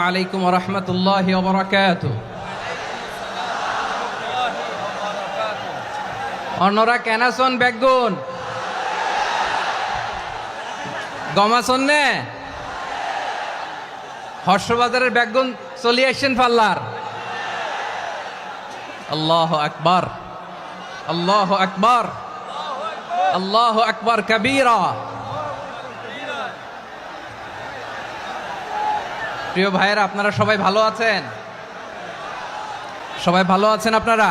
আলাইকুম ওয়া রাহমাতুল্লাহি ওয়া বারাকাতুহু। অন্যরা কেন আছেন বেগুন গমাছন নে হর্ষবাজারের বেগুন চলে আসছেন পাল্লার। আল্লাহু আকবার, আল্লাহু আকবার, আল্লাহু আকবার কবীরা। প্রিয় ভাইয়েরা, আপনারা সবাই ভালো আছেন? সবাই ভালো আছেন? আপনারা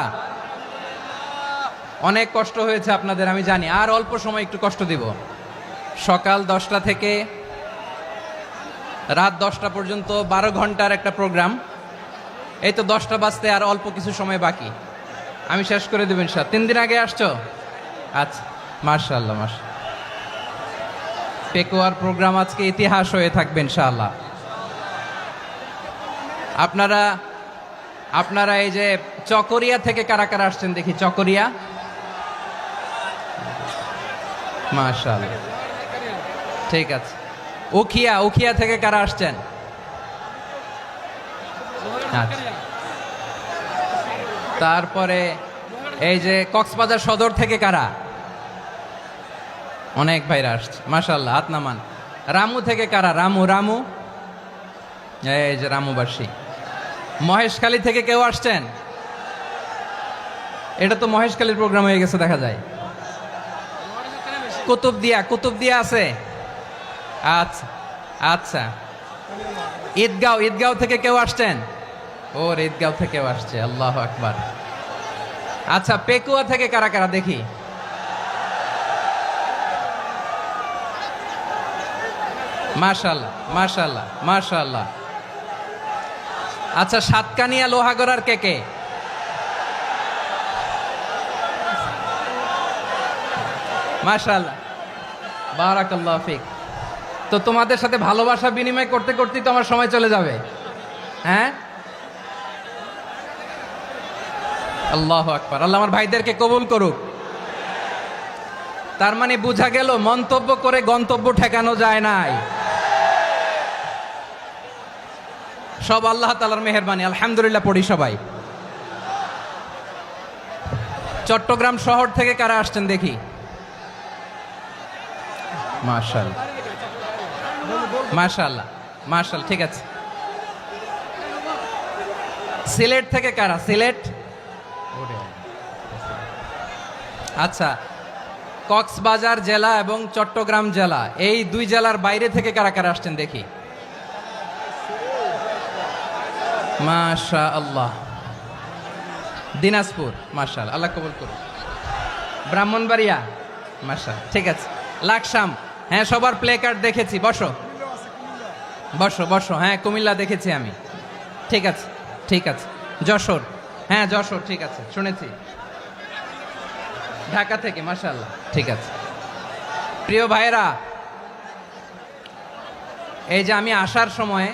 অনেক কষ্ট হয়েছে আপনাদের, আমি জানি। আর অল্প সময় একটু কষ্ট দিব। সকাল 10টা থেকে রাত 10টা পর্যন্ত 12 ঘন্টার একটা প্রোগ্রাম। এই তো 10টা বাজতে আর অল্প কিছু সময় বাকি, আমি শেষ করে দেব ইনশাআল্লাহ। 3 দিন আগে আসছো? আচ্ছা, মাশাআল্লাহ মাশাআল্লাহ। পেকুয়ার প্রোগ্রাম আজকে ইতিহাস হয়ে থাকবে ইনশাআল্লাহ। আপনারা এই যে চকরিয়া থেকে কারা কারা আসছেন দেখি? চকরিয়া, মাশাআল্লাহ, ঠিক আছে। উখিয়া থেকে কারা আসছেন? আচ্ছা। তারপরে এই যে কক্সবাজার সদর থেকে কারা? অনেক ভাইরা আসছে, মাশাআল্লাহ, হাত নামান। রামু থেকে কারা? রামু, এই যে রামুবাসী। মহেশখালী থেকে কেউ আসছেন? এটা তো মহেশখালীর প্রোগ্রাম হয়ে গেছে দেখা যায়। কুতুবদিয়া আছে? আচ্ছা আচ্ছা। ঈদগাঁও থেকে কেউ আসছেন? ওর ঈদগাঁও থেকেও আসছে, আল্লাহু আকবার। আচ্ছা, পেকুয়া থেকে কারা কারা দেখি? মাশাআল্লাহ মাশাআল্লাহ মাশাআল্লাহ। আচ্ছা, সাতকানিয়া লোহাগড়ার কে? মাশাআল্লাহ, বারাকাল্লাহু ফিক। তো তোমাদের সাথে ভালোবাসা বিনিময় করতে করতেই তো আমার সময় চলে যাবে। হ্যাঁ, আল্লাহু আকবার। আল্লাহ আমার ভাইদেরকে কবুল করুক। তার মানে বোঝা গেল মন্তব্য করে গন্তব্য ঠেকানো যায় নাই। সব আল্লাহ তাআলার মেহেরবানি, আলহামদুলিল্লাহ পড়ি সবাই। চট্টগ্রাম শহর থেকে কারা আসছেন দেখি? মাশাআল্লাহ মাশাআল্লাহ মাশাআল্লাহ, ঠিক আছে। সিলেট থেকে কারা? সিলেট, আচ্ছা। কক্সবাজার জেলা এবং চট্টগ্রাম জেলা, এই দুই জেলার বাইরে থেকে কারা কারা আসছেন দেখি? মাশাআল্লাহ। দিনাজপুর, মাশাআল্লাহ, আল্লাহ কবুল করুন। ব্রাহ্মণবাড়িয়া, মাশাআল্লাহ, ঠিক আছে। লাকসাম, হ্যাঁ, সবার প্লে কার্ড দেখেছি। বসো বসো বসো। হ্যাঁ, কুমিল্লা দেখেছি আমি, ঠিক আছে ঠিক আছে। যশোর, হ্যাঁ যশোর, ঠিক আছে, শুনেছি। ঢাকা থেকে, মাশাআল্লাহ, ঠিক আছে। প্রিয় ভাইরা, এই যে আমি আসার সময়